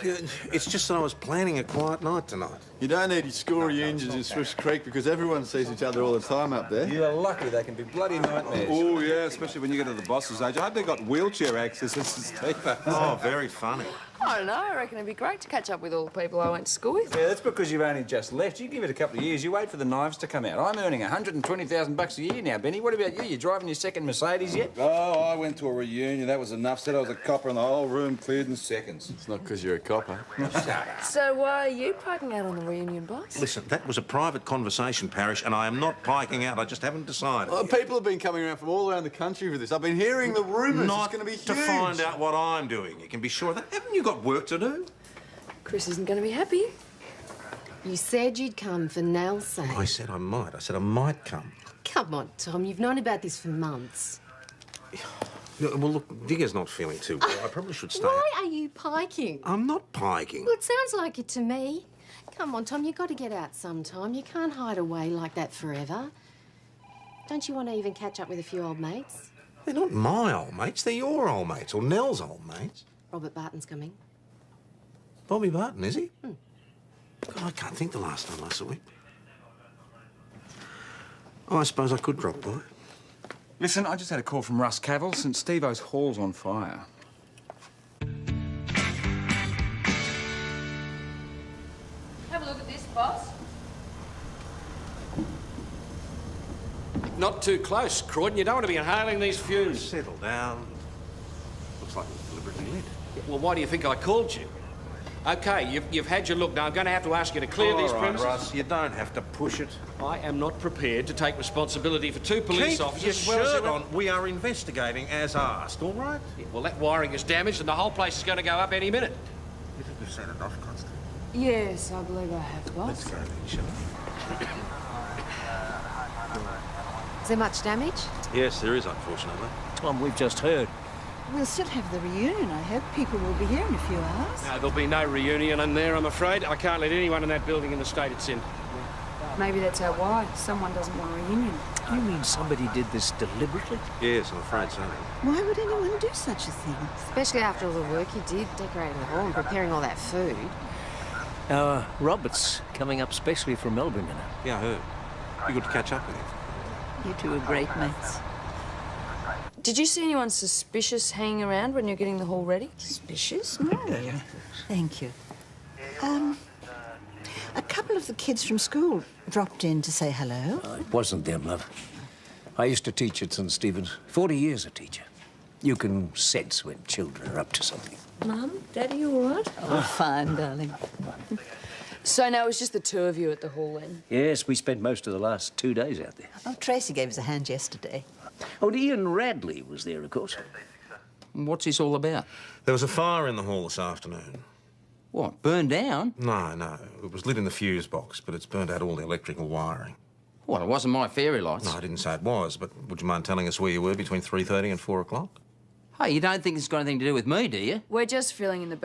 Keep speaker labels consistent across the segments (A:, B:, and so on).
A: It's just that I was planning a quiet night tonight.
B: You don't need school reunions in Swiss Creek because everyone sees each other all the time up there.
C: You're lucky. They can be bloody nightmares.
D: Oh, yeah, especially when you get to the boss's age. I hope they've got wheelchair access, Mrs. Steve.
A: Oh, very funny.
E: I don't know. I reckon it'd be great to catch up with all the people I went to school with.
C: Yeah, that's because you've only just left. You give it a couple of years. You wait for the knives to come out. I'm earning $120,000 a year now, Benny. What about you? You driving your second Mercedes yet?
D: Oh, I went to a reunion. That was enough. Said I was a copper and the whole room cleared in seconds.
B: It's not because you're a copper.
E: So why are you piking out on the reunion, boss?
A: Listen, that was a private conversation, Parish, and I am not piking out. I just haven't decided.
B: Oh, people have been coming around from all around the country for this. I've been hearing the rumours.
A: Not
B: It's going to be huge.
A: to find out what I'm doing. You can be sure of that. Haven't you got work to do?
E: Chris isn't going to be happy.
F: You said you'd come for Nell's sake.
A: I said I might. I said I might come.
F: Come on, Tom. You've known about this for months.
A: Well, look, Digger's not feeling too well. I probably should stay.
F: Why are you piking?
A: I'm not piking.
F: Well, it sounds like it to me. Come on, Tom. You've got to get out sometime. You can't hide away like that forever. Don't you want to even catch up with a few old mates?
A: They're not my old mates. They're your old mates, or Nell's old mates.
F: Robert Barton's coming.
A: Bobby Barton, is he? God, I can't think the last time I saw him. Oh, I suppose I could drop by.
C: Listen, I just had a call from Russ Cavill. St Steve-O's hall's on fire.
E: Have a look at this, boss.
G: Not too close, Croydon. You don't want to be inhaling these fumes.
A: Settle down. Looks like it's deliberately lit.
G: Well, why do you think I called you? OK, you've had your look. Now, I'm going to have to ask you to clear these premises.
A: Russ, you don't have to push it.
G: I am not prepared to take responsibility for two police
A: Keep
G: officers.
A: your shirt on. We are investigating as asked, all right?
G: Yeah, well, that wiring is damaged and the whole place is going to go up any minute.
A: You think you've said enough, Constance?
E: Yes, I believe I have, boss.
A: Let's go then, shall we?
F: Is there much damage?
A: Yes, there is, unfortunately.
G: Tom, we've just heard.
H: We'll still have the reunion, I hope. People will be here in a few hours.
G: No, there'll be no reunion in there, I'm afraid. I can't let anyone in that building in the state it's in.
E: Maybe that's our why. Someone doesn't want a reunion.
I: You mean somebody did this deliberately?
A: Yes, I'm afraid so.
H: Why would anyone do such a thing?
F: Especially after all the work you did decorating the hall and preparing all that food.
I: Robert's coming up specially from Melbourne, you know.
A: Yeah, I heard. You got to catch up with him.
H: You two are great mates.
E: Did you see anyone suspicious hanging around when you're getting the hall ready?
H: Suspicious? No. Thank you. A couple of the kids from school dropped in to say hello.
I: It wasn't them, love. I used to teach at St Stephen's. 40 years a teacher. You can sense when children are up to something.
E: Mum, Daddy, you all right?
H: Oh, fine, darling.
E: So now it's just the two of you at the hall then?
I: Yes, we spent most of the last 2 days out there.
H: Oh, Tracy gave us a hand yesterday.
I: Oh, and Ian Radley was there, of course.
C: What's this all about?
A: There was a fire in the hall this afternoon.
C: What, burned down?
A: No. It was lit in the fuse box, but it's burned out all the electrical wiring.
C: Well, it wasn't my fairy lights.
A: No, I didn't say it was, but would you mind telling us where you were between 3:30 and 4 o'clock?
C: Hey, you don't think it's got anything to do with me, do you?
E: We're just filling in the
C: Oh,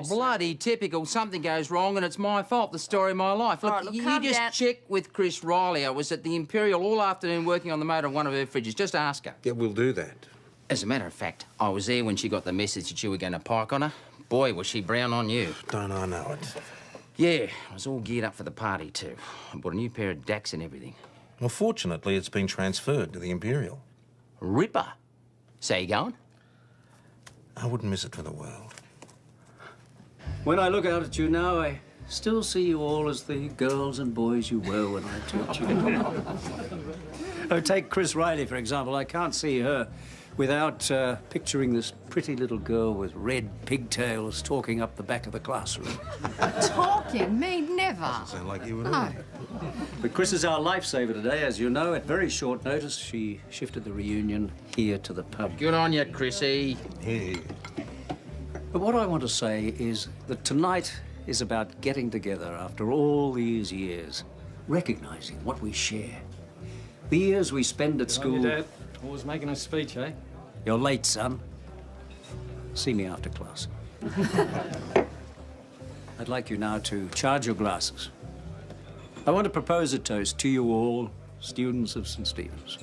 E: background.
C: bloody typical. Something goes wrong and it's my fault, the story of my life. Look,
E: All right, look,
C: you
E: calm
C: just
E: down.
C: check with Chris Riley. I was at the Imperial all afternoon working on the motor of one of her fridges. Just ask her.
A: Yeah, we'll do that.
C: As a matter of fact, I was there when she got the message that you were going to pike on her. Boy, was she brown on you.
A: Don't I know it?
C: Yeah, I was all geared up for the party, too. I bought a new pair of Daks and everything.
A: Well, fortunately, it's been transferred to the Imperial.
C: Ripper. So you going?
A: I wouldn't miss it for the world.
I: When I look out at you now, I still see you all as the girls and boys you were when I taught you. Oh, take Chris Riley, for example. I can't see her without picturing this pretty little girl with red pigtails talking up the back of the classroom.
F: Talking? Me? Never.
A: Doesn't sound like you at all.
F: No.
I: But Chris is our lifesaver today, as you know. At very short notice, she shifted the reunion here to the pub.
C: Good on you, Chrissy.
A: Hey.
I: But what I want to say is that tonight is about getting together after all these years, recognising what we share. The years we spend at school...
G: Dad. Always making a speech, eh?
I: You're late, son. See me after class. I'd like you now to charge your glasses. I want to propose a toast to you all, students of St Stephen's.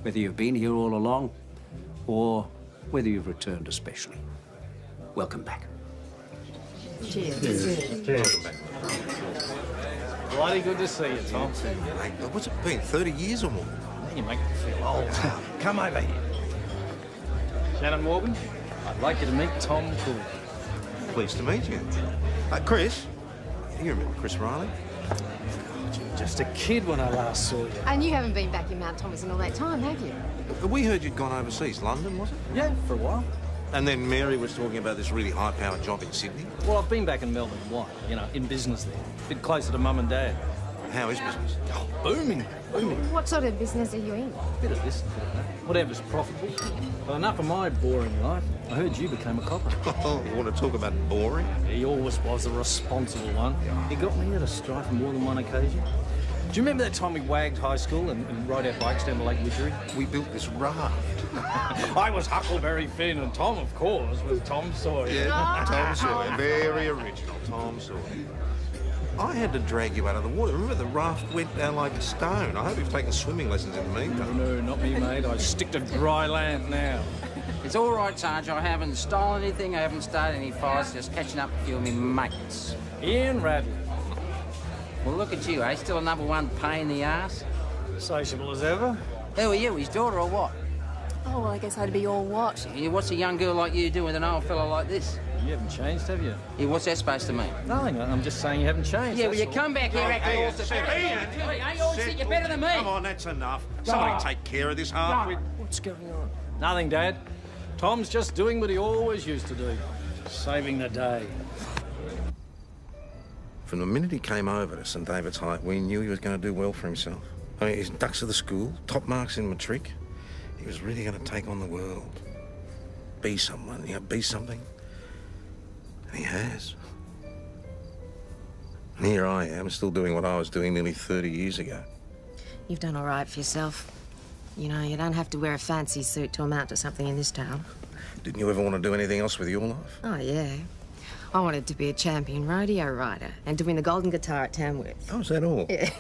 I: Whether you've been here all along, or whether you've returned especially. Welcome back.
A: Welcome back.
J: Bloody good to see you, Tom.
A: Mate, what's it been, 30 years or more?
J: You make me feel old. Come over here. Shannon Morgan, I'd like you to meet Tom Cool.
A: Pleased to meet you. Chris, you remember Chris Riley?
J: Just a kid when I last saw you.
F: And you haven't been back in Mount Thomas in all that time, have you?
A: We heard you'd gone overseas. London, was it?
J: Yeah, for a while.
A: And then Mary was talking about this really high-powered job in Sydney.
J: Well, I've been back in Melbourne a while, you know, in business there. A bit closer to Mum and Dad.
A: How is business?
J: Oh, booming, booming.
F: What sort of business are you in?
J: Bit of this, bit of that. Whatever's profitable. But enough of my boring life. I heard you became a copper.
A: Oh, you want to talk about boring?
J: He always was the responsible one. He got me at a strife on more than one occasion. Do you remember that time we wagged high school and rode our bikes down to Lake Widgery?
A: We built this raft.
J: I was Huckleberry Finn, and Tom, of course, was Tom Sawyer.
A: Yeah, Tom Sawyer. Very original, Tom Sawyer. I had to drag you out of the water. Remember, the raft went down like a stone. I hope you've taken swimming lessons in the meantime.
J: No, not me, mate. I stick to dry land now.
K: It's all right, Sarge. I haven't stolen anything. I haven't started any fires. Just catching up with a few of me mates.
J: Ian Radley.
K: Well, look at you, eh? Still a number one pain in the ass?
J: Sociable as ever.
K: Who are you, his daughter or what?
E: Oh, well, I guess I'd be all what?
K: Yeah, what's a young girl like you doing with an old fellow like this?
J: You haven't changed, have you?
K: Yeah, what's that supposed to mean?
J: Nothing. I'm just saying you haven't changed.
K: Yeah, well, you
J: that's all.
K: come back here acting all
A: Ian,
K: Hey, you always think you're better than me.
A: Come on, that's enough. Somebody take care of this half.
J: What's going on? Nothing, Dad. Tom's just doing what he always used to do. Saving the day.
A: From the minute he came over to St David's Height, we knew he was going to do well for himself. I mean, his ducks of the school, top marks in matric. He was really going to take on the world. Be someone, you know, be something. And he has. And here I am, still doing what I was doing nearly 30 years ago.
F: You've done all right for yourself. You know, you don't have to wear a fancy suit to amount to something in this town.
A: Didn't you ever want to do anything else with your life?
F: Oh, yeah. I wanted to be a champion rodeo rider and to win the golden guitar at Tamworth.
A: Oh, is that all?
F: Yeah.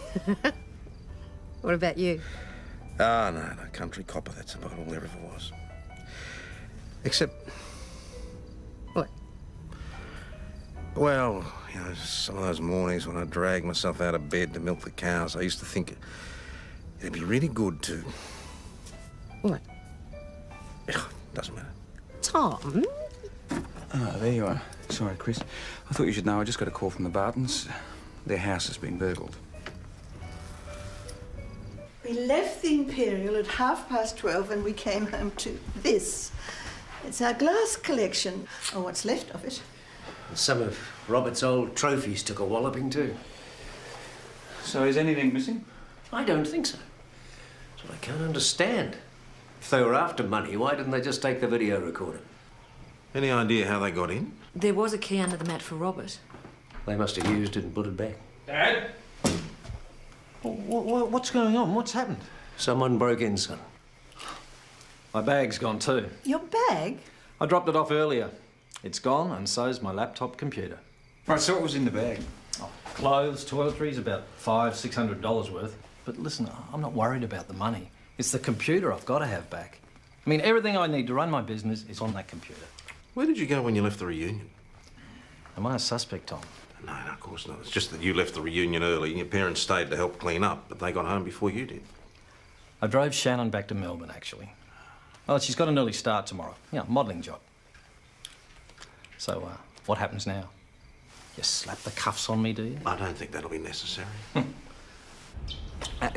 F: What about you?
A: Ah, no, country copper, that's about all there ever was. Except...
F: What?
A: Well, you know, some of those mornings when I dragged myself out of bed to milk the cows, I used to think it'd be really good to...
F: What?
A: Doesn't matter.
F: Tom?
C: Oh, there you are. Sorry, Chris. I thought you should know I just got a call from the Bartons. Their house has been burgled.
H: We left the Imperial at 12:30 and we came home to this. It's our glass collection, or what's left of it.
I: Some of Robert's old trophies took a walloping too.
C: So is anything missing?
I: I don't think so. That's what I can't understand. If they were after money, why didn't they just take the video recorder?
A: Any idea how they got in?
E: There was a key under the mat for Robert.
I: They must have used it and put it back.
J: Dad? What's going on? What's happened?
I: Someone broke in, son.
J: My bag's gone too.
H: Your bag?
J: I dropped it off earlier. It's gone, and so's my laptop computer.
C: Right, so what was in the bag?
J: Oh, clothes, toiletries, about $500–600 worth. But listen, I'm not worried about the money. It's the computer I've got to have back. I mean, everything I need to run my business is on that computer.
A: Where did you go when you left the reunion?
J: Am I a suspect, Tom?
A: No, of course not. It's just that you left the reunion early and your parents stayed to help clean up, but they got home before you did.
J: I drove Shannon back to Melbourne, actually. Well, she's got an early start tomorrow. Yeah, modelling job. So, what happens now? You slap the cuffs on me, do you?
A: I don't think that'll be necessary.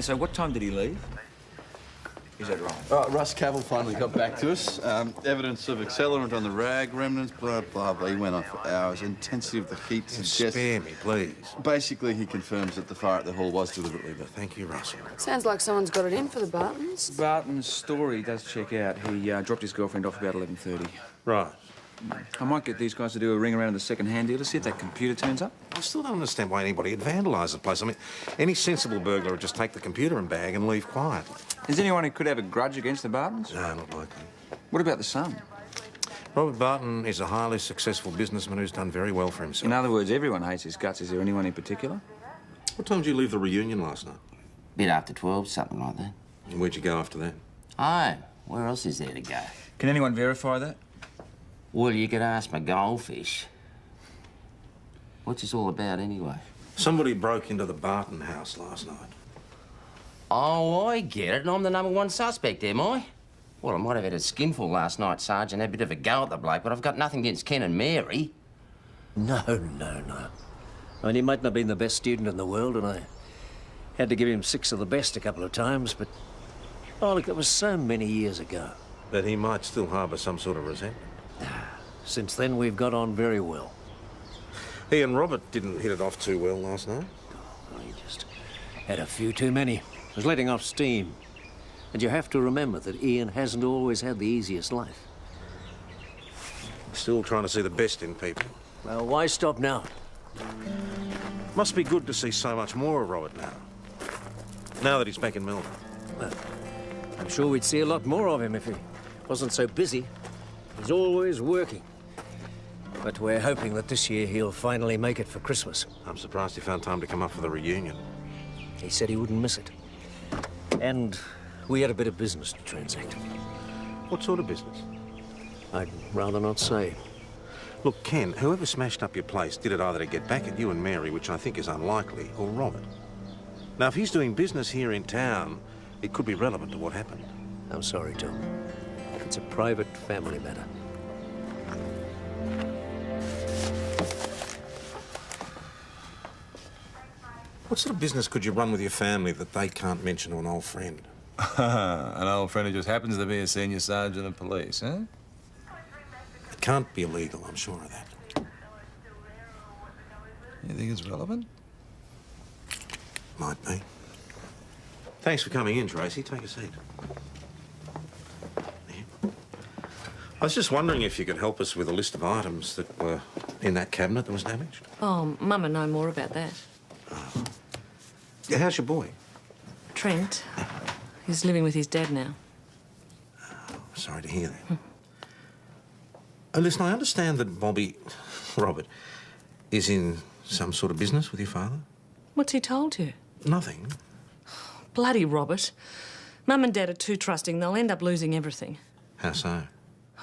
C: So what time did he leave? Is that right?
B: Russ Cavill finally got back to us. Evidence of accelerant on the rag, remnants, blah, blah, blah. He went on for hours. Intensity of the heat suggests...
A: Spare me, please.
B: Basically, he confirms that the fire at the hall was deliberately lit.
A: Thank you, Russell.
E: Sounds like someone's got it in for the Bartons.
C: Barton's story does check out. He dropped his girlfriend off about 11:30.
A: Right.
C: I might get these guys to do a ring around to the second-hand dealer, see if that computer turns up.
A: I still don't understand why anybody would vandalise the place. I mean, any sensible burglar would just take the computer and bag and leave quietly.
C: Is there anyone who could have a grudge against the Bartons?
A: No, not likely.
C: What about the son?
A: Robert Barton is a highly successful businessman who's done very well for himself.
C: In other words, everyone hates his guts. Is there anyone in particular?
A: What time did you leave the reunion last night?
K: Bit after 12, something like that.
A: And where'd you go after that?
K: Oh, where else is there to go?
C: Can anyone verify that?
K: Well, you could ask my goldfish. What's this all about, anyway?
A: Somebody broke into the Barton house last night.
K: Oh, I get it. And I'm the #1 suspect, am I? Well, I might have had a skinful last night, Sarge, and had a bit of a go at the bloke, but I've got nothing against Ken and Mary.
I: No. I mean, he might not have been the best student in the world, and I had to give him 6 of the best a couple of times, but... Oh, look, that was so many years ago.
A: But he might still harbour some sort of resentment.
I: Since then, we've got on very well.
A: He and Robert didn't hit it off too well last night.
I: Oh, he just had a few too many. Was letting off steam. And you have to remember that Ian hasn't always had the easiest life.
A: Still trying to see the best in people.
I: Well, why stop now?
A: Must be good to see so much more of Robert now. Now that he's back in Melbourne.
I: Well, I'm sure we'd see a lot more of him if he wasn't so busy. He's always working. But we're hoping that this year he'll finally make it for Christmas.
A: I'm surprised he found time to come up for the reunion.
I: He said he wouldn't miss it. And we had a bit of business to transact.
A: What sort of business?
I: I'd rather not say.
A: Look, Ken, whoever smashed up your place did it either to get back at you and Mary, which I think is unlikely, or Robert. Now, if he's doing business here in town, it could be relevant to what happened.
I: I'm sorry, Tom. It's a private family matter.
A: What sort of business could you run with your family that they can't mention to an old friend?
D: An old friend who just happens to be a senior sergeant of police, huh?
A: It can't be illegal, I'm sure of that.
D: You think it's relevant?
A: Might be. Thanks for coming in, Tracy. Take a seat. There. I was just wondering if you could help us with a list of items that were in that cabinet that was damaged.
E: Oh, Mum would know more about that.
A: Yeah, how's your boy?
E: Trent. He's living with his dad now.
A: Sorry to hear that. Listen, I understand that Robert, is in some sort of business with your father?
E: What's he told you?
A: Nothing.
E: Bloody Robert. Mum and Dad are too trusting. They'll end up losing everything.
A: How so?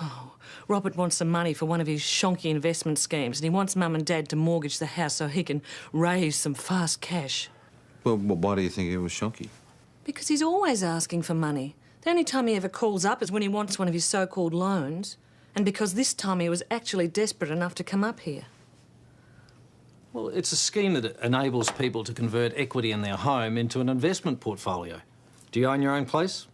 E: Oh, Robert wants some money for one of his shonky investment schemes, and he wants Mum and Dad to mortgage the house so he can raise some fast cash.
B: Well, why do you think it was shonky?
E: Because he's always asking for money. The only time he ever calls up is when he wants one of his so-called loans. And because this time he was actually desperate enough to come up here.
J: Well, it's a scheme that enables people to convert equity in their home into an investment portfolio. Do you own your own place?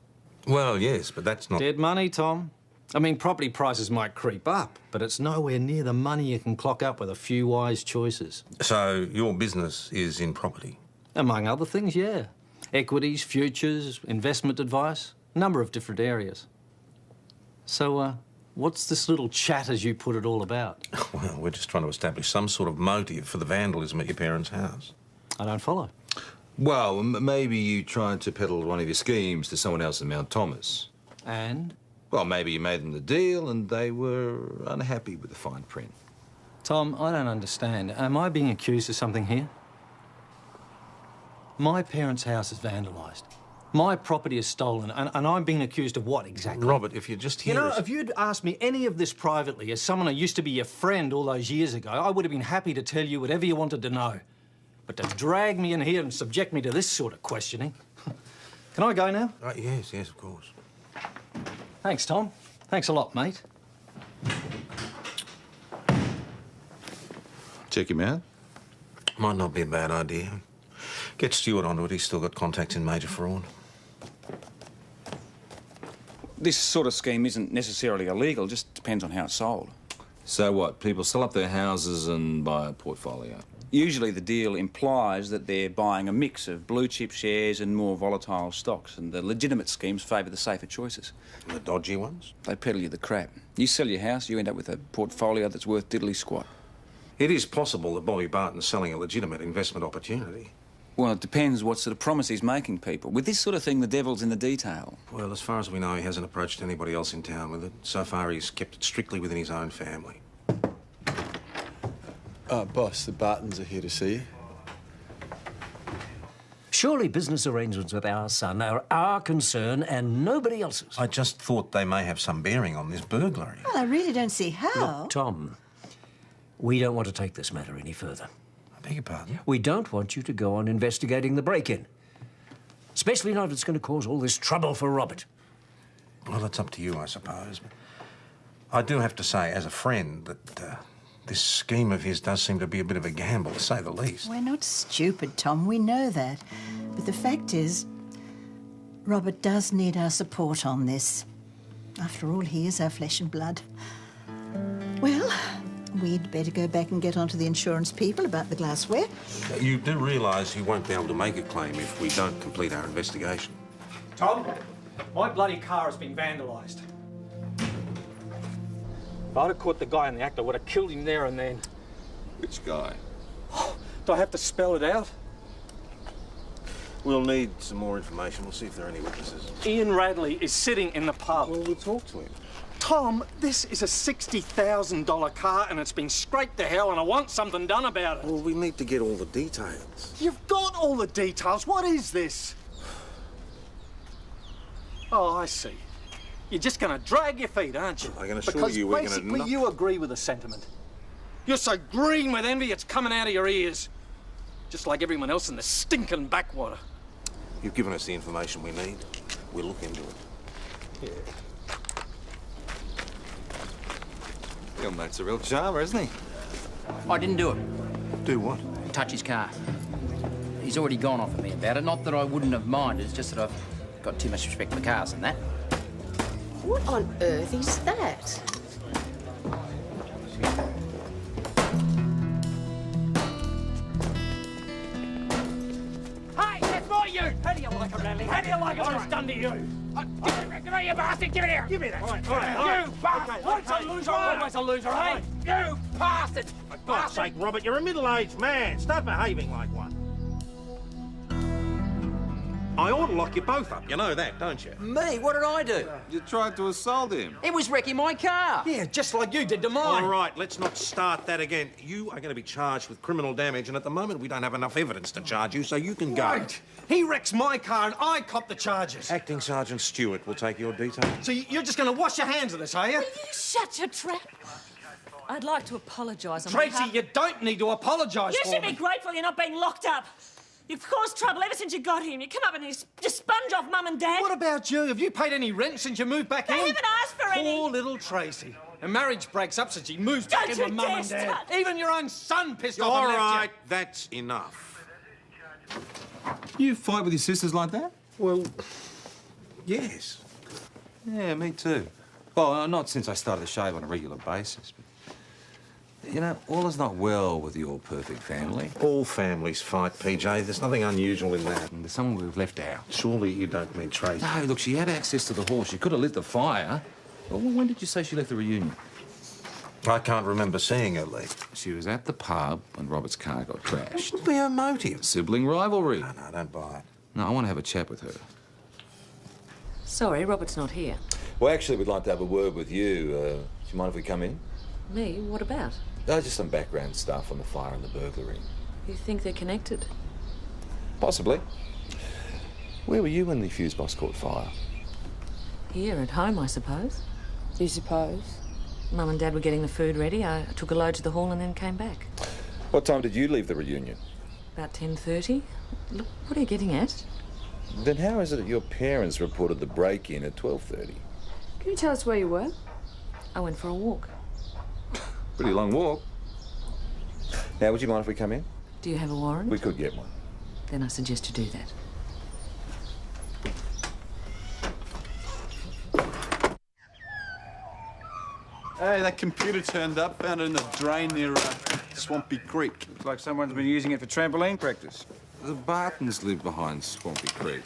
A: Well, yes, but that's not...
J: Dead money, Tom. I mean, property prices might creep up, but it's nowhere near the money you can clock up with a few wise choices.
A: So your business is in property?
J: Among other things, yeah. Equities, futures, investment advice, a number of different areas. So, what's this little chat, as you put it, all about?
A: Well, we're just trying to establish some sort of motive for the vandalism at your parents' house.
J: I don't follow.
D: Well, maybe you tried to peddle one of your schemes to someone else in Mount Thomas.
J: And?
D: Well, maybe you made them the deal and they were unhappy with the fine print.
J: Tom, I don't understand. Am I being accused of something here? My parents' house is vandalised. My property is stolen, and I'm being accused of what exactly?
A: Robert, if you just hear
J: You know,
A: us...
J: if you'd asked me any of this privately, as someone who used to be your friend all those years ago, I would have been happy to tell you whatever you wanted to know. But to drag me in here and subject me to this sort of questioning... Can I go now?
A: Yes, of course.
J: Thanks, Tom. Thanks a lot, mate.
B: Check him out?
A: Might not be a bad idea. Get Stuart onto it. He's still got contacts in major fraud.
C: This sort of scheme isn't necessarily illegal, just depends on how it's sold.
D: So what? People sell up their houses and buy a portfolio?
C: Usually the deal implies that they're buying a mix of blue-chip shares and more volatile stocks, and the legitimate schemes favour the safer choices.
A: And the dodgy ones?
C: They peddle you the crap. You sell your house, you end up with a portfolio that's worth diddly-squat.
A: It is possible that Bobby Barton's selling a legitimate investment opportunity.
C: Well, it depends what sort of promise he's making people. With this sort of thing, the devil's in the detail.
A: Well, as far as we know, he hasn't approached anybody else in town with it. So far, he's kept it strictly within his own family.
B: Boss, the Bartons are here to see you.
I: Surely business arrangements with our son are our concern and nobody else's.
A: I just thought they may have some bearing on this burglary.
H: Well, I really don't see how.
I: Look, Tom, We don't want to take this matter any further.
A: I beg your pardon?
I: We don't want you to go on investigating the break-in. Especially not if it's going to cause all this trouble for Robert.
A: Well, it's up to you, I suppose. But I do have to say, as a friend, that this scheme of his does seem to be a bit of a gamble, to say the least.
H: We're not stupid, Tom. We know that. But the fact is, Robert does need our support on this. After all, he is our flesh and blood. Well, we'd better go back and get onto the insurance people about the glassware.
A: You do realise he won't be able to make a claim if we don't complete our investigation.
J: Tom, my bloody car has been vandalised. If I'd have caught the guy in the act, I would have killed him there and then.
B: Which guy?
J: Do I have to spell it out?
A: We'll need some more information. We'll see if there are any witnesses.
J: Ian Radley is sitting in the pub.
A: Well, we'll talk to him.
J: Tom, this is a $60,000 car and it's been scraped to hell and I want something done about it.
A: Well, we need to get all the details.
J: You've got all the details. What is this? Oh, I see. You're just going to drag your feet, aren't you?
A: I can assure you we're going to...
J: Because basically you agree with the sentiment. You're so green with envy, it's coming out of your ears. Just like everyone else in the stinking backwater.
A: You've given us the information we need. We'll look into it.
J: Yeah.
C: Your mate's a real charmer, isn't he?
K: I didn't do it.
A: Do what?
K: Touch his car. He's already gone off at me about it. Not that I wouldn't have minded, it's just that I've got too much respect for cars and that.
F: What on earth is that?
L: Hey, that's my ute! How do you like it, Radley? How do you like it when it's done to you? Give me, you bastard! Give it here! Give me that! All right. You bastard! Once a loser, always a loser, eh? You bastard!
M: For God's sake, Robert, you're a middle-aged man. Start behaving like one. I ought to lock you both up. You know that, don't you?
C: Me? What did I do?
B: You tried to assault him.
K: It was wrecking my car.
J: Yeah, just like you did to mine.
A: All right, let's not start that again. You are going to be charged with criminal damage, and at the moment we don't have enough evidence to charge you, so you can go.
J: Right. He wrecks my car and I cop the charges.
A: Acting Sergeant Stewart will take your details.
J: So you're just going to wash your hands of this, are you?
E: Will you shut your trap? I'd like to apologise on
J: Tracy,
E: behalf...
J: you don't need to apologise
E: You
J: for
E: should
J: me.
E: be grateful you're not being locked up. You've caused trouble ever since you got here. You come up and you sponge off Mum and Dad.
J: What about you? Have you paid any rent since you moved back in?
E: I haven't asked for any.
J: Poor little Tracy. Her marriage breaks up since she moves back in
E: Don't
J: with
E: you
J: Mum
E: dare
J: and Dad.
E: start.
J: Even your own son pissed off
A: All
J: and left
A: right, that's enough.
B: You fight with your sisters like that?
A: Well, yes.
C: Yeah, me too. Well, not since I started to shave on a regular basis, but... You know, all is not well with your perfect family.
A: All families fight, PJ. There's nothing unusual in that.
C: And there's someone we've left out.
A: Surely you don't mean Tracy.
C: No, look, she had access to the horse. She could have lit the fire. Well, when did you say she left the reunion?
A: I can't remember seeing her leave.
C: She was at the pub when Robert's car got crashed.
A: What would be her motive?
C: Sibling rivalry.
A: No, don't buy it.
C: No, I want to have a chat with her.
E: Sorry, Robert's not here.
D: Well, actually, we'd like to have a word with you. Do you mind if we come in?
E: Me? What about?
D: Just some background stuff on the fire and the burglary.
E: You think they're connected?
D: Possibly. Where were you when the fuse box caught fire?
E: Here, at home, I suppose.
N: You suppose?
E: Mum and Dad were getting the food ready. I took a load to the hall and then came back.
D: What time did you leave the reunion?
E: About 10:30. Look, what are you getting at?
D: Then how is it that your parents reported the break-in at 12:30?
N: Can you tell us where you were?
E: I went for a walk.
D: Pretty long walk. Now, would you mind if we come in?
E: Do you have a warrant?
D: We could get one.
E: Then I suggest you do that.
B: Hey, that computer turned up. Found it in the drain near Swampy Creek.
C: Looks like someone's been using it for trampoline practice. The Bartons live behind Swampy Creek.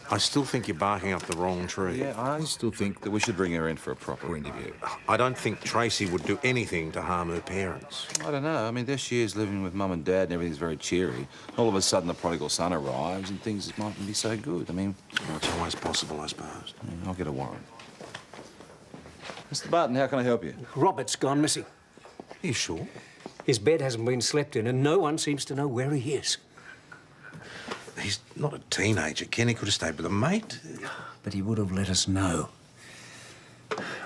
A: I still think you're barking up the wrong tree.
C: Yeah, I still think that we should bring her in for a proper interview.
A: I don't think Tracy would do anything to harm her parents.
C: I don't know. I mean, there she is living with Mum and Dad and everything's very cheery. All of a sudden, the prodigal son arrives and things mightn't be so good. I mean...
A: Well, it's always possible, I suppose.
C: I'll get a warrant. Mr. Barton, how can I help you?
I: Robert's gone missing.
A: Are you sure?
I: His bed hasn't been slept in and no one seems to know where he is.
A: He's not a teenager, Ken. He could have stayed with a mate.
I: But he would have let us know.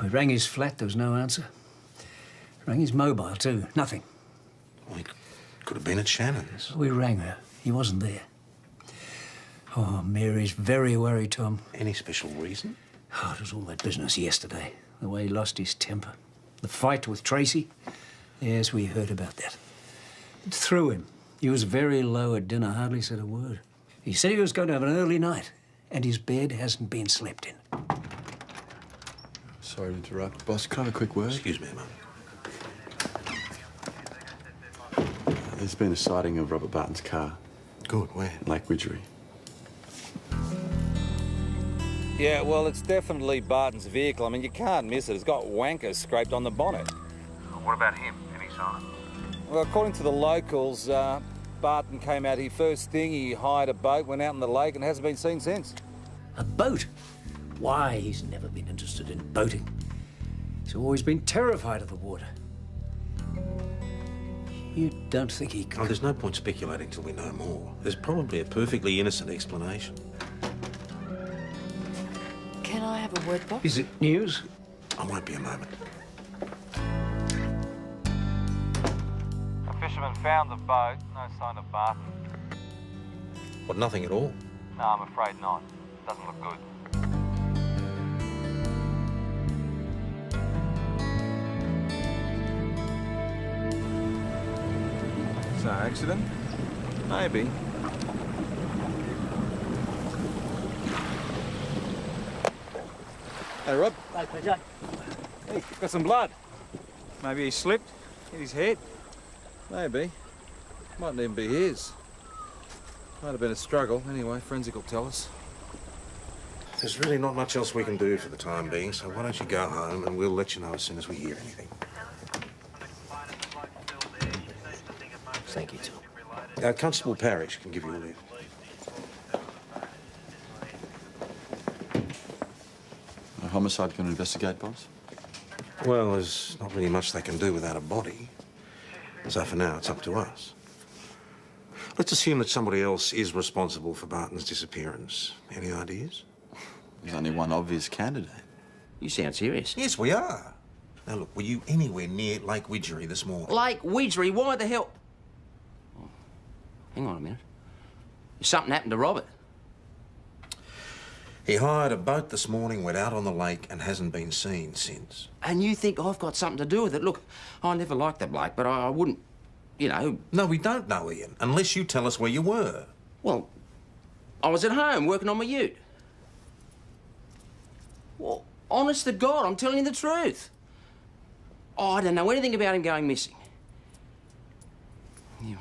I: We rang his flat, there was no answer. Rang his mobile, too. Nothing.
A: Well, he could have been at Shannon's.
I: We rang her. He wasn't there. Oh, Mary's very worried, Tom.
A: Any special reason?
I: Oh, it was all that business yesterday. The way he lost his temper. The fight with Tracy. Yes, we heard about that. It threw him. He was very low at dinner, hardly said a word. He said he was going to have an early night, and his bed hasn't been slept in.
B: Sorry to interrupt. Boss, can I have a quick word?
A: Excuse me a moment.
B: There's been a sighting of Robert Barton's car.
A: Good, where?
B: Lake Widgery.
C: Yeah, well, it's definitely Barton's vehicle. I mean, you can't miss it. It's got wankers scraped on the bonnet.
O: What about him? Any sign?
C: Well, according to the locals, Barton came out here first thing. He hired a boat, went out in the lake, and hasn't been seen since.
I: A boat? Why? He's never been interested in boating. He's always been terrified of the water. You don't think he could...
A: Oh, there's no point speculating till we know more. There's probably a perfectly innocent explanation.
N: Can I have a word, Bob?
I: Is it news?
A: I won't be a moment.
C: A fisherman found the boat. No sign of Barton.
A: What, nothing at all?
C: No, I'm afraid not. Doesn't look good. So, accident? Maybe. Hey, Rob.
J: Hey, PJ.
C: Hey, got some blood. Maybe he slipped, hit his head. Maybe. Mightn't even be his. Might have been a struggle. Anyway, forensic will tell us.
A: There's really not much else we can do for the time being, so why don't you go home and we'll let you know as soon as we hear anything.
K: Thank you, Tom.
A: Constable Parrish can give you a lift.
B: A homicide going to investigate, boss?
A: Well, there's not really much they can do without a body. So for now, it's up to us. Let's assume that somebody else is responsible for Barton's disappearance. Any ideas?
B: There's only one obvious candidate.
K: You sound serious.
A: Yes, we are. Now, look, were you anywhere near Lake Widgery this morning?
K: Lake Widgery? Why the hell... Oh, hang on a minute. Something happened to Robert.
A: He hired a boat this morning, went out on the lake, and hasn't been seen since.
K: And you think I've got something to do with it? Look, I never liked that bloke, but I wouldn't, you know...
A: No, we don't know, Ian, unless you tell us where you were.
K: Well, I was at home working on my ute. Well, honest to God, I'm telling you the truth. Oh, I don't know anything about him going missing. Yeah.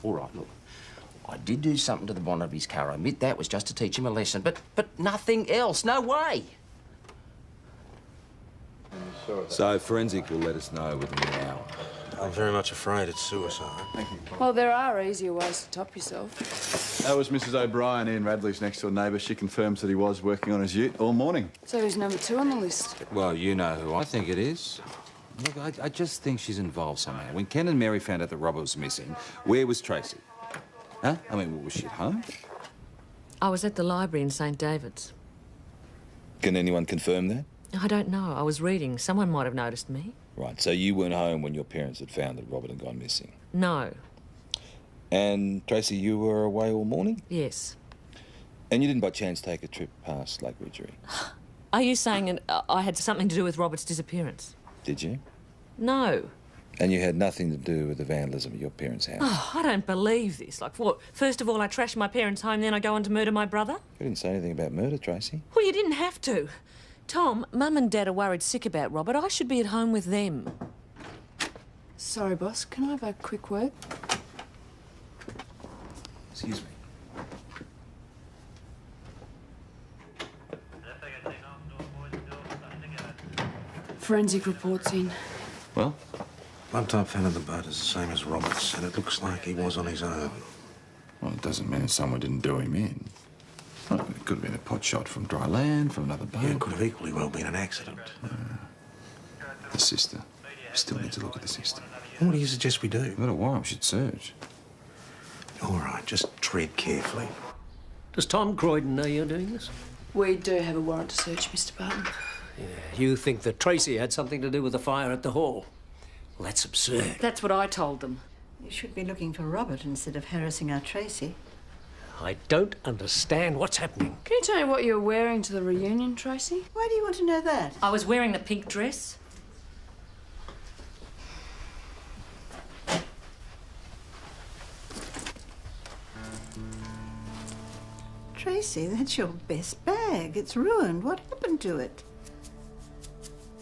K: All right, look. I did do something to the bonnet of his car. I admit that was just to teach him a lesson, but nothing else. No way.
D: So forensic will let us know within an hour.
A: I'm very much afraid it's suicide.
B: Thank you.
N: Well, there are easier ways to top yourself.
B: That was Mrs. O'Brien, Ian Radley's next-door neighbour. She confirms that he was working on his ute all morning.
N: So who's number 2 on the list?
C: Well, you know who I think it is. Look, I just think she's involved somehow. When Ken and Mary found out that Robert was missing, where was Tracy? Huh? I mean, was she at home?
E: I was at the library in St. David's.
D: Can anyone confirm that?
E: I don't know. I was reading. Someone might have noticed me.
D: Right, so you weren't home when your parents had found that Robert had gone missing?
E: No.
D: And, Tracy, you were away all morning?
E: Yes.
D: And you didn't by chance take a trip past Lake Widgery?
E: Are you saying I had something to do with Robert's disappearance?
D: Did you?
E: No.
D: And you had nothing to do with the vandalism at your parents' house?
E: Oh, I don't believe this. Like, what? First of all, I trash my parents' home, then I go on to murder my brother?
D: You didn't say anything about murder, Tracy.
E: Well, you didn't have to. Tom, Mum and Dad are worried sick about Robert. I should be at home with them.
N: Sorry, boss. Can I have a quick word?
A: Excuse me.
N: Forensic report's in.
B: Well?
A: Blood type found in the boat is the same as Robert's, and it looks like he was on his own.
C: Well, it doesn't mean that someone didn't do him in. Well, it could have been a pot shot from dry land, from another boat.
A: Yeah, it could have equally well been an accident.
C: The sister. We still need to look at the sister.
A: What do you suggest we do?
C: We've got a warrant. We should search.
A: All right, just tread carefully.
I: Does Tom Croydon know you're doing this?
N: We do have a warrant to search, Mr. Barton.
I: Yeah. You think that Tracy had something to do with the fire at the hall? Well, that's absurd.
E: That's what I told them.
H: You should be looking for Robert instead of harassing our Tracy.
I: I don't understand what's happening.
N: Can you tell me what you were wearing to the reunion, Tracy?
H: Why do you want to know that?
E: I was wearing the pink dress.
H: Tracy, that's your best bag. It's ruined. What happened to it?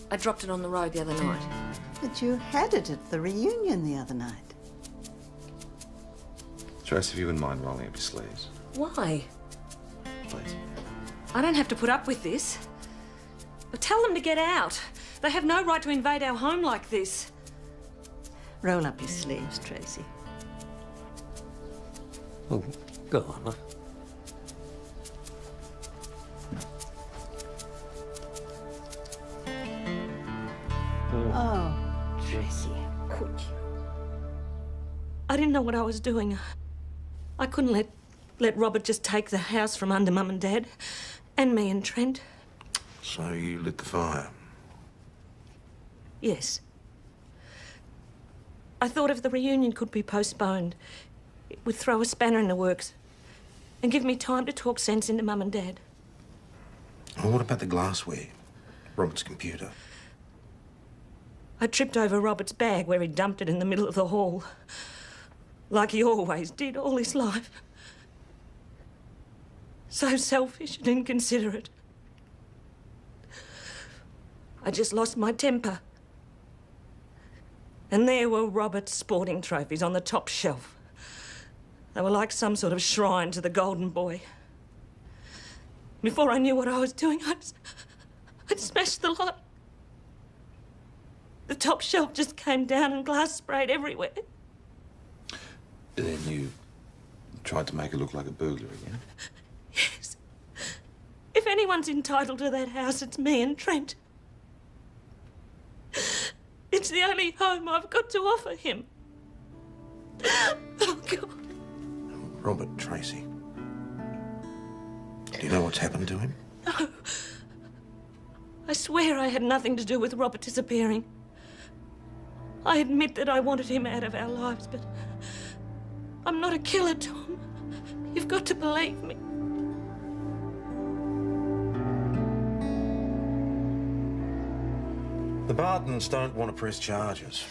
E: I dropped it on the road the other night.
H: But you had it at the reunion the other night.
D: Trace, if you wouldn't mind rolling up your sleeves.
E: Why?
D: Please.
E: I don't have to put up with this. But tell them to get out. They have no right to invade our home like this.
H: Roll up your sleeves, Tracy.
I: Oh, go on, huh?
H: Oh, Tracy, could you?
E: I didn't know what I was doing. I couldn't let Robert just take the house from under Mum and Dad, and me and Trent.
A: So you lit the fire?
E: Yes. I thought if the reunion could be postponed, it would throw a spanner in the works and give me time to talk sense into Mum and Dad.
A: Well, what about the glassware? Robert's computer?
E: I tripped over Robert's bag where he dumped it in the middle of the hall. Like he always did all his life. So selfish and inconsiderate. I just lost my temper. And there were Robert's sporting trophies on the top shelf. They were like some sort of shrine to the golden boy. Before I knew what I was doing, I'd smashed the lot. The top shelf just came down and glass sprayed everywhere.
D: Then you tried to make it look like a burglary again?
E: Yes. If anyone's entitled to that house, it's me and Trent. It's the only home I've got to offer him. Oh, God.
A: Robert Tracy. Do you know what's happened to him?
E: No. I swear I had nothing to do with Robert disappearing. I admit that I wanted him out of our lives, but I'm not a killer, Tom. You've got to believe me.
A: The Bartons don't want to press charges.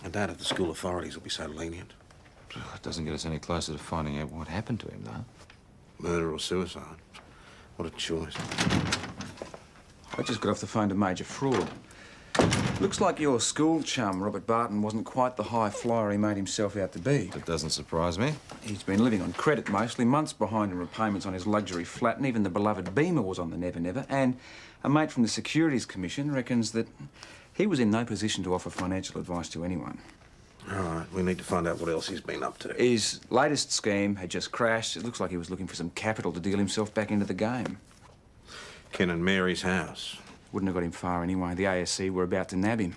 A: I doubt if the school authorities will be so lenient.
D: It doesn't get us any closer to finding out what happened to him, though.
A: Murder or suicide? What a choice.
C: I just got off the phone to Major Fraud. Looks like your school chum, Robert Barton, wasn't quite the high flyer he made himself out to be.
D: That doesn't surprise me.
C: He's been living on credit mostly, months behind in repayments on his luxury flat, and even the beloved Beamer was on the never-never. And a mate from the Securities Commission reckons that he was in no position to offer financial advice to anyone.
A: All right, we need to find out what else he's been up to.
C: His latest scheme had just crashed. It looks like he was looking for some capital to deal himself back into the game.
A: Ken and Mary's house.
C: Wouldn't have got him far anyway. The ASC were about to nab him.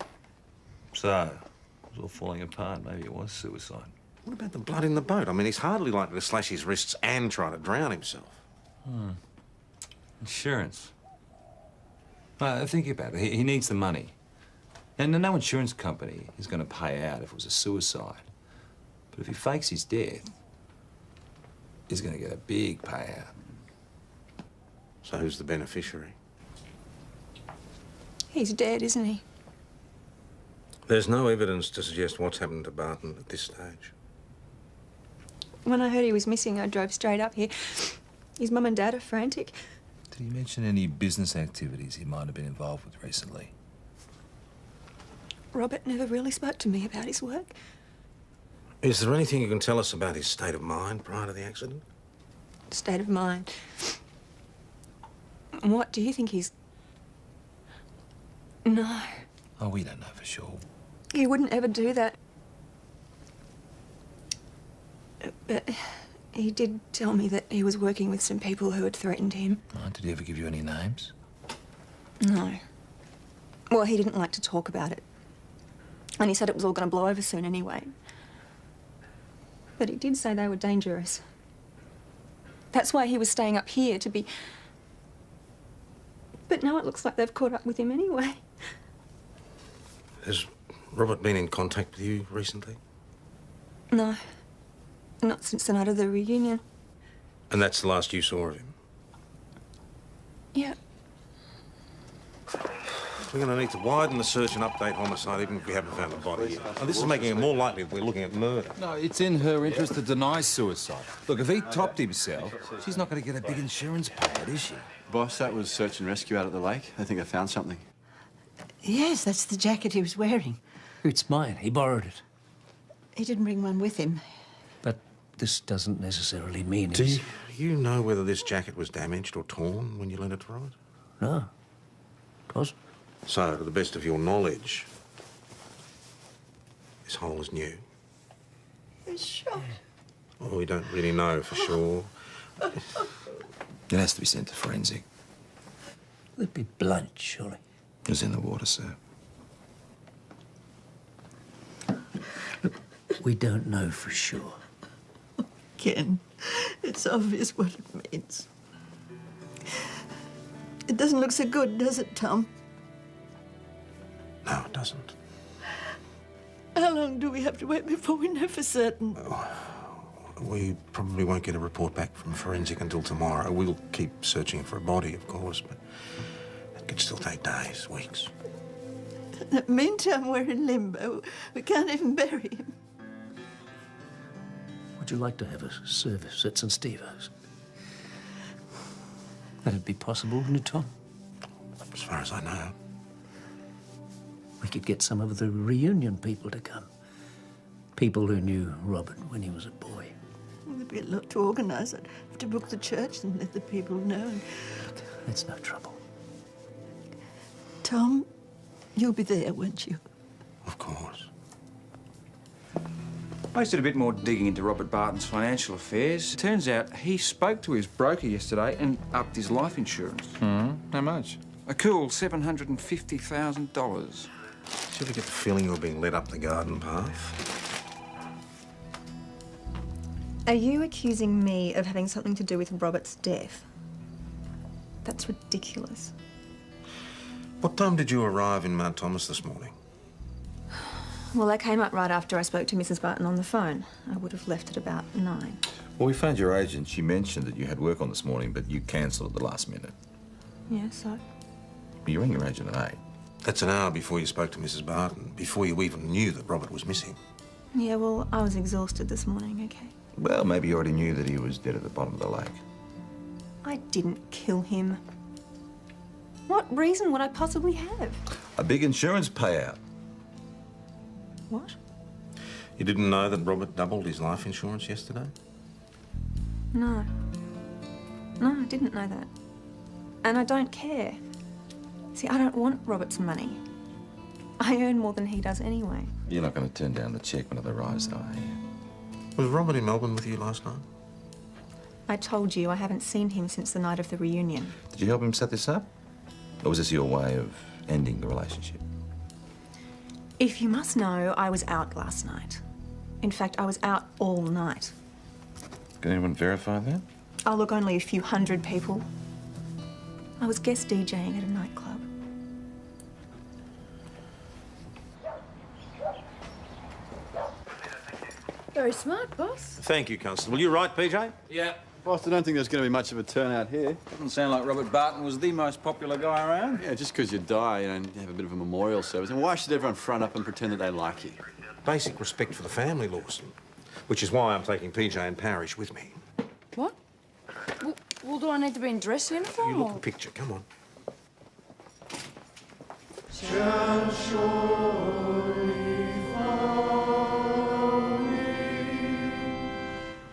P: So, it was all falling apart. Maybe it was suicide.
A: What about the blood in the boat? I mean, he's hardly likely to slash his wrists and try to drown himself.
D: Insurance. Think about it. He needs the money. And no insurance company is going to pay out if it was a suicide. But if he fakes his death, he's going to get a big payout.
A: So who's the beneficiary?
N: He's dead, isn't he?
A: There's no evidence to suggest what's happened to Barton at this stage.
N: When I heard he was missing, I drove straight up here. His mum and dad are frantic.
D: Did he mention any business activities he might have been involved with recently?
N: Robert never really spoke to me about his work.
A: Is there anything you can tell us about his state of mind prior to the accident?
N: State of mind. What, do you think he's... No.
D: Oh, we don't know for sure.
N: He wouldn't ever do that. But he did tell me that he was working with some people who had threatened him.
D: Oh, did he ever give you any names?
N: No. Well, he didn't like to talk about it. And he said it was all going to blow over soon anyway. But he did say they were dangerous. That's why he was staying up here, to be... But now it looks like they've caught up with him anyway.
A: Has Robert been in contact with you recently?
N: No. Not since the night of the reunion.
A: And that's the last you saw of him?
N: Yeah.
A: We're going to need to widen the search and update homicide even if we haven't found the body yet. And this is making it more likely that we're looking at murder.
D: No, it's in her interest to deny suicide. Look, if he topped himself, she's not going to get a big insurance payout, is she?
B: Boss, that was search and rescue out at the lake. I think I found something.
H: Yes, that's the jacket he was wearing.
I: It's mine. He borrowed it.
H: He didn't bring one with him.
I: But this doesn't necessarily mean
A: Do
I: he's...
A: you know whether this jacket was damaged or torn when you lent it to Robert?
I: No. Of course.
A: So, to the best of your knowledge, this hole is new.
H: He's shot.
A: Well, we don't really know for sure.
D: It has to be sent to forensic.
I: It'd be blood, surely.
D: It was in the water, sir.
I: Look, we don't know for sure.
H: Ken, it's obvious what it means. It doesn't look so good, does it, Tom?
A: No, it doesn't.
H: How long do we have to wait before we know for certain?
A: We probably won't get a report back from forensic until tomorrow. We'll keep searching for a body, of course, but it could still take days, weeks.
H: In the meantime, we're in limbo. We can't even bury him.
I: Would you like to have a service at St. Stephen's? That'd be possible, wouldn't it, Tom?
A: As far as I know.
I: We could get some of the reunion people to come. People who knew Robert when he was a boy.
H: There'd be a lot to organise. I'd have to book the church and let the people know.
I: That's no trouble.
H: Tom, you'll be there, won't you?
A: Of course.
C: I just did a bit more digging into Robert Barton's financial affairs. It turns out he spoke to his broker yesterday and upped his life insurance.
D: How much?
C: A cool $750,000.
A: Do you ever get the feeling you're being led up the garden path?
N: Are you accusing me of having something to do with Robert's death? That's ridiculous.
A: What time did you arrive in Mount Thomas this morning?
N: Well, I came up right after I spoke to Mrs. Barton on the phone. I would have left at about 9.
D: Well, we phoned your agent. She mentioned that you had work on this morning, but you cancelled at the last minute.
N: Yeah, so?
D: You rang your agent at 8.
A: That's an hour before you spoke to Mrs. Barton, before you even knew that Robert was missing.
N: Yeah, well, I was exhausted this morning, okay?
D: Well, maybe you already knew that he was dead at the bottom of the lake.
N: I didn't kill him. What reason would I possibly have?
D: A big insurance payout.
N: What?
A: You didn't know that Robert doubled his life insurance yesterday?
N: No. No, I didn't know that. And I don't care. See, I don't want Robert's money. I earn more than he does anyway.
D: You're not going to turn down the cheque when it arrives, though, are you?
A: Was Robert in Melbourne with you last night?
N: I told you I haven't seen him since the night of the reunion.
D: Did you help him set this up? Or was this your way of ending the relationship?
N: If you must know, I was out last night. In fact, I was out all night.
D: Can anyone verify that?
N: Oh, look, only a few hundred people. I was guest DJing at a nightclub.
F: Very smart, boss.
A: Thank you, Constable. You right, PJ?
B: Yeah. Boss, I don't think there's going to be much of a turnout here.
C: Doesn't sound like Robert Barton was the most popular guy around.
B: Yeah, just because you die, you have a bit of a memorial service. And why should everyone front up and pretend that they like you?
A: Basic respect for the family, Lawson. Which is why I'm taking PJ and Parrish with me.
F: What? Well, do I need to be in dress uniform?
A: You look the picture. Come on.
L: Shall surely follow me,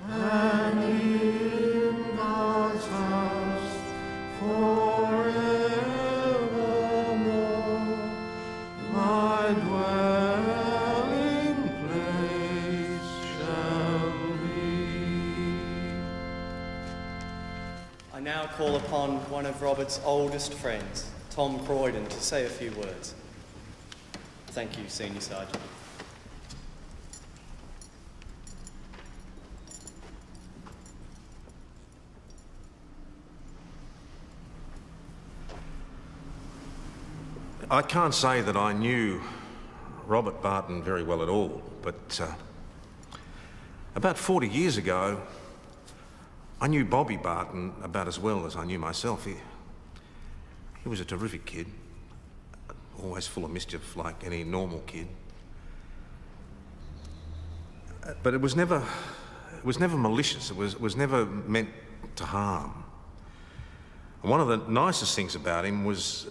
L: and in God's house forevermore, my dwelling place shall be.
Q: I now call upon one of Robert's oldest friends, Tom Croydon, to say a few words. Thank you, Senior Sergeant.
A: I can't say that I knew Robert Barton very well at all, but About 40 years ago, I knew Bobby Barton about as well as I knew myself. He was a terrific kid, always full of mischief like any normal kid. But it was never malicious. It was never meant to harm. And one of the nicest things about him was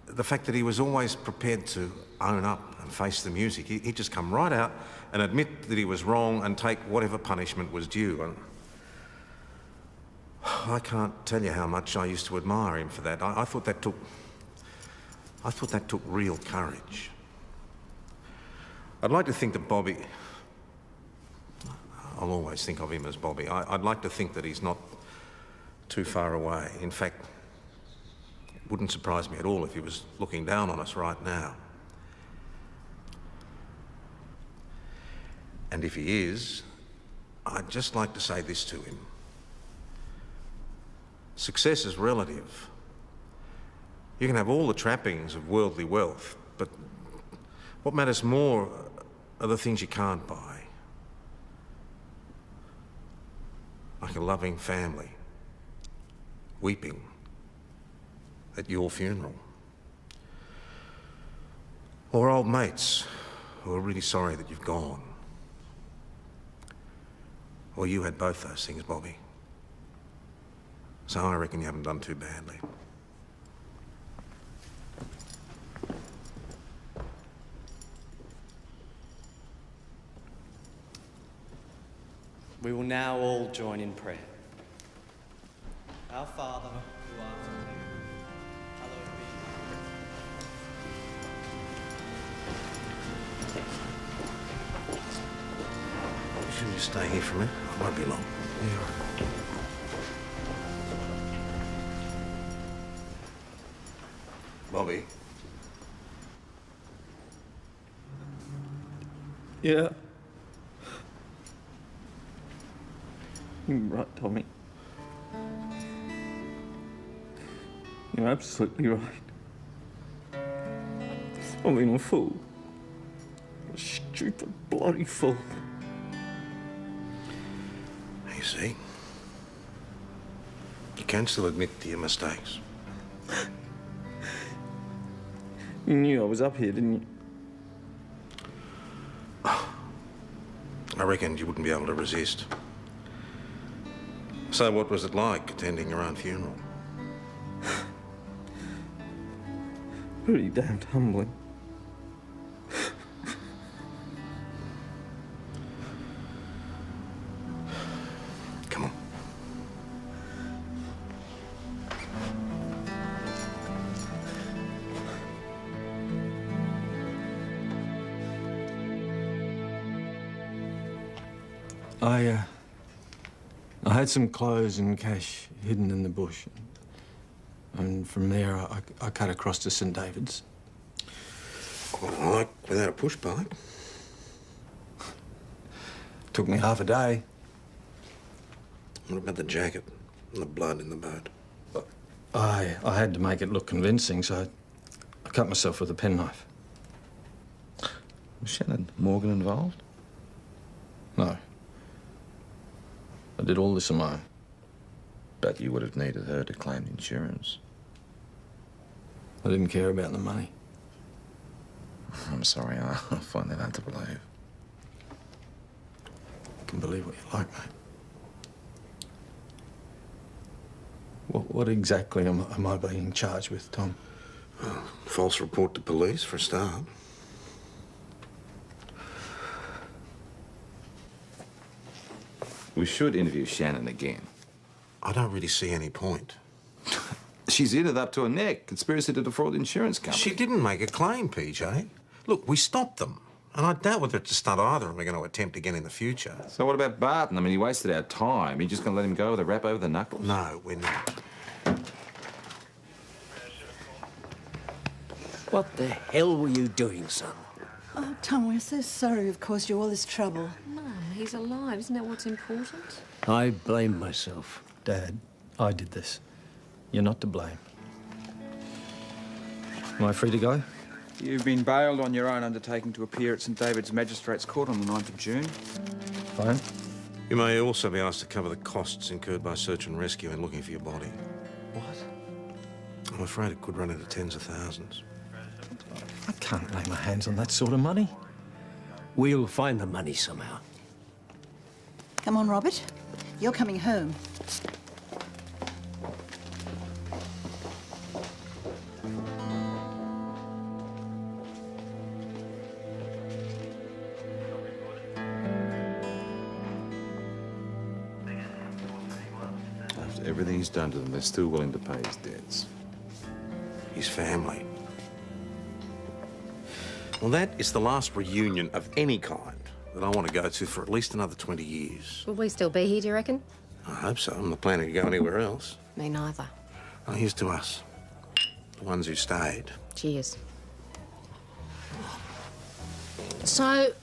A: the fact that he was always prepared to own up and face the music. He'd just come right out and admit that he was wrong and take whatever punishment was due. And I can't tell you how much I used to admire him for that. I thought that took real courage. I'd like to think that Bobby... I'll always think of him as Bobby. I'd like to think that he's not too far away. In fact, it wouldn't surprise me at all if he was looking down on us right now. And if he is, I'd just like to say this to him. Success is relative. You can have all the trappings of worldly wealth, but what matters more are the things you can't buy. Like a loving family, weeping at your funeral. Or old mates who are really sorry that you've gone. Well, you had both those things, Bobby. So I reckon you haven't done too badly.
Q: We will now all join in prayer. Our Father, who art in heaven, hallowed be.
A: Shouldn't you stay here for a minute? I won't be long. Bobby?
P: Yeah. You're right, Tommy. You're absolutely right. I've been a fool. A stupid bloody fool.
A: You see? You can still admit to your mistakes.
P: You knew I was up here, didn't you?
A: I reckoned you wouldn't be able to resist. So what was it like attending your own funeral?
P: Pretty damned humbling.
A: Come on.
J: I had some clothes and cash hidden in the bush. And from there, I cut across to St David's.
A: Quite a hike without a push bike.
J: Took me half a day.
A: What about the jacket and the blood in the boat?
J: I had to make it look convincing, so I cut myself with a penknife.
P: Was Shannon Morgan involved?
J: No. I did all this on my own.
P: But you would have needed her to claim insurance.
J: I didn't care about the money.
P: I'm sorry, I find that hard to believe.
J: You can believe what you like, mate. What exactly am I being charged with, Tom?
A: False report to police, for a start.
D: We should interview Shannon again.
A: I don't really see any point.
D: She's in it up to her neck. Conspiracy to defraud the insurance company.
A: She didn't make a claim, PJ. Look, we stopped them. And I doubt whether it's a stunt either and we're going to attempt again in the future.
D: So what about Barton? I mean, he wasted our time. You just going to let him go with a rap over the knuckles?
A: No, we're not.
I: What the hell were you doing, son?
H: Oh, Tom, we're so sorry we've caused you all this trouble.
E: No, he's alive. Isn't that what's important?
I: I blame myself.
J: Dad, I did this. You're not to blame. Am I free to go?
C: You've been bailed on your own undertaking to appear at St David's Magistrates Court on the 9th of June.
J: Fine.
A: You may also be asked to cover the costs incurred by search and rescue and looking for your body.
J: What?
A: I'm afraid it could run into tens of thousands.
J: I can't lay my hands on that sort of money.
I: We'll find the money somehow.
H: Come on, Robert. You're coming home.
D: After everything he's done to them, they're still willing to pay his debts.
A: His family. Well, that is the last reunion of any kind that I want to go to for at least another 20 years.
F: Will we still be here, do you reckon?
A: I hope so. I'm not planning to go anywhere else.
F: Me neither.
A: Well, here's to us. The ones who stayed.
F: Cheers. So,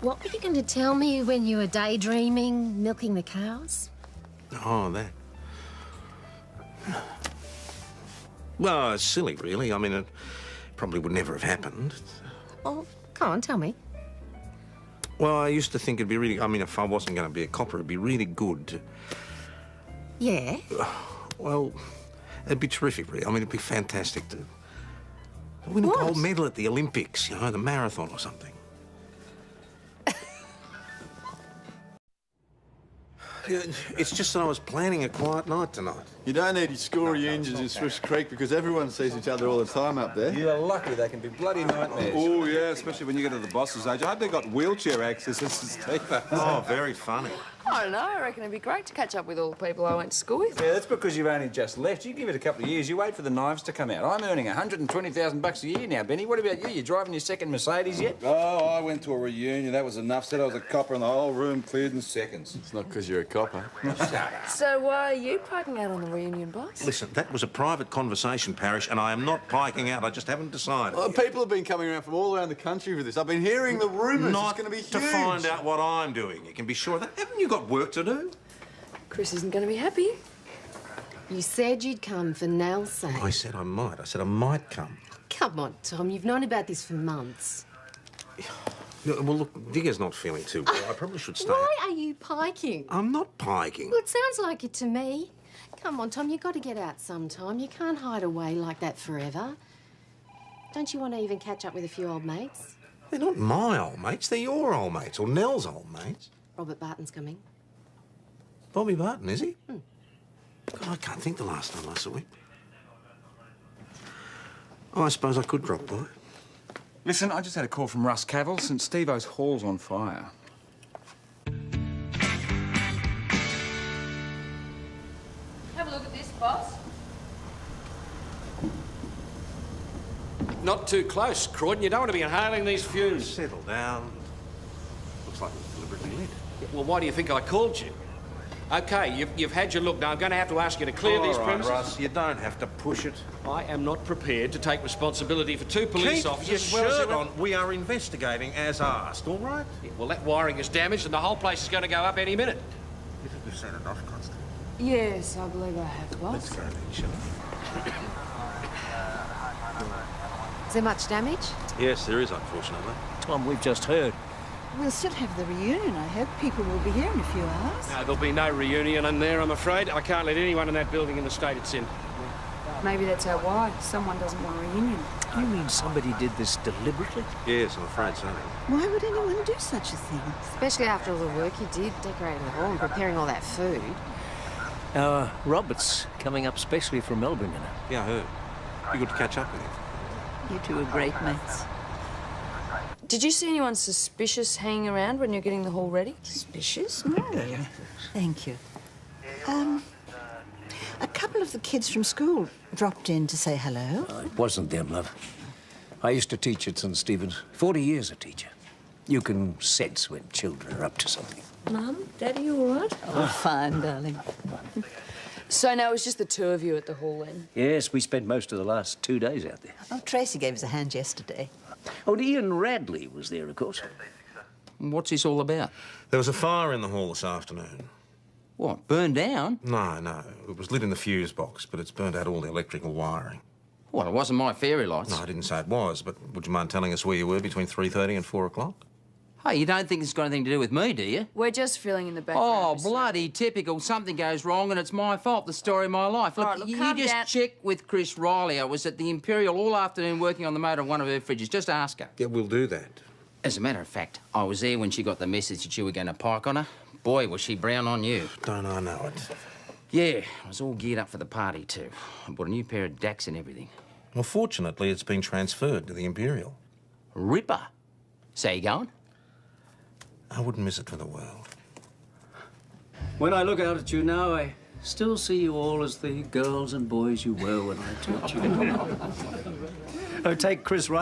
F: what were you going to tell me when you were daydreaming, milking the cows?
A: Oh, that. Well, it's silly, really. I mean, it probably would never have happened.
F: Oh, come on, tell me.
A: Well, I used to think it'd be really... I mean, if I wasn't going to be a copper, it'd be really good to...
F: Yeah?
A: Well, it'd be terrific, really. I mean, it'd be fantastic to win a gold medal at the Olympics, you know, the marathon or something. It's just that I was planning a quiet night tonight.
B: You don't need school reunions in Swiss Creek because everyone sees each other all the time up there.
C: You're lucky. They can be bloody nightmares.
R: Oh, yeah, especially when you get to the boss's age. I hope they've got wheelchair access, Steve.
A: Oh, very funny.
S: I don't know. I reckon it'd be great to catch up with all the people I went to school with.
C: Yeah, that's because you've only just left. You give it a couple of years, you wait for the knives to come out. I'm earning $120,000 a year now, Benny. What about you? You driving your second Mercedes yet?
R: Oh, I went to a reunion. That was enough. Said I was a copper and the whole room cleared in seconds.
B: It's not because you're a copper.
S: So why are you piking out on the reunion, boss?
A: Listen, that was a private conversation, Parish, and I am not piking out. I just haven't decided.
B: Oh, people have been coming around from all around the country for this. I've been hearing the rumours.
A: Not
B: it's going to be huge.
A: to find out what I'm doing. You can be sure of that. Haven't you got work to do?
S: Chris isn't going to be happy.
F: You said you'd come for Nell's sake.
A: I said I might. I said I might come.
F: Come on, Tom. You've known about this for months.
A: Well, look, Digger's not feeling too well. I probably should stay.
F: Why are you piking?
A: I'm not piking.
F: Well, it sounds like it to me. Come on, Tom. You've got to get out sometime. You can't hide away like that forever. Don't you want to even catch up with a few old mates?
A: They're not my old mates. They're your old mates, or Nell's old mates.
F: Robert Barton's coming.
A: Bobby Barton, is he? God, I can't think the last time I saw him. Oh, I suppose I could drop by.
C: Listen, I just had a call from Russ Cavill. St Steve-O's hall's on fire.
S: Have a look at this, boss.
G: Not too close, Croydon. You don't want to be inhaling these fumes.
A: Settle down. Looks like it was deliberately lit.
G: Well, why do you think I called you? OK, you've had your look. Now, I'm going to have to ask you to clear these premises.
A: Russ, you don't have to push it.
G: I am not prepared to take responsibility for two police
A: Keep
G: officers
A: your
G: as well as
A: shirt on. We are investigating as asked, all right?
G: Yeah, well, that wiring is damaged and the whole place is going to go up any minute.
A: You think you've said enough, Constable?
S: Yes, I believe I have, boss.
A: Let's go then, shall we?
F: Is there much damage?
A: Yes, there is, unfortunately.
I: Tom, we've just heard.
H: We'll still have the reunion, I hope. People will be here in a few hours.
G: No, there'll be no reunion in there, I'm afraid. I can't let anyone in that building in the state it's in.
S: Maybe that's our why. Someone doesn't want a reunion.
I: You mean somebody did this deliberately?
A: Yes, I'm afraid so.
H: Why would anyone do such a thing?
F: Especially after all the work you did decorating the hall and preparing all that food.
I: Robert's coming up specially from Melbourne, you know.
A: Yeah, I heard. Be good to catch up with him.
H: You two are great mates.
S: Did you see anyone suspicious hanging around when you're getting the hall ready?
H: Suspicious? No. Thank you. A couple of the kids from school dropped in to say hello.
I: It wasn't them, love. I used to teach at St Stephen's. 40 years a teacher. You can sense when children are up to something.
S: Mum, Daddy, you all right?
H: Oh, fine, darling.
S: So now it's just the two of you at the hall then?
I: Yes, we spent most of the last 2 days out there.
H: Oh, Tracy gave us a hand yesterday.
I: Oh, and Ian Radley was there, of course. What's this all about?
A: There was a fire in the hall this afternoon.
C: What, burned down?
A: No. It was lit in the fuse box, but it's burned out all the electrical wiring.
K: Well, it wasn't my fairy lights.
A: No, I didn't say it was, but would you mind telling us where you were between 3:30 and 4 o'clock?
K: Hey, you don't think it's got anything to do with me, do you?
S: We're just filling in the background.
K: Oh, bloody typical. Something goes wrong and it's my fault, the story of my life. Look,
S: All right, look,
K: you
S: calm
K: just
S: down.
K: check with Chris Riley. I was at the Imperial all afternoon working on the motor of one of her fridges. Just ask her.
A: Yeah, we'll do that.
K: As a matter of fact, I was there when she got the message that you were going to pike on her. Boy, was she brown on you.
A: Don't I know it?
K: Yeah, I was all geared up for the party, too. I bought a new pair of Daks and everything.
A: Well, fortunately, it's been transferred to the Imperial.
K: Ripper. So you going?
A: I wouldn't miss it for the world.
I: When I look out at you now, I still see you all as the girls and boys you were when I taught you. Oh, take Chris Riley.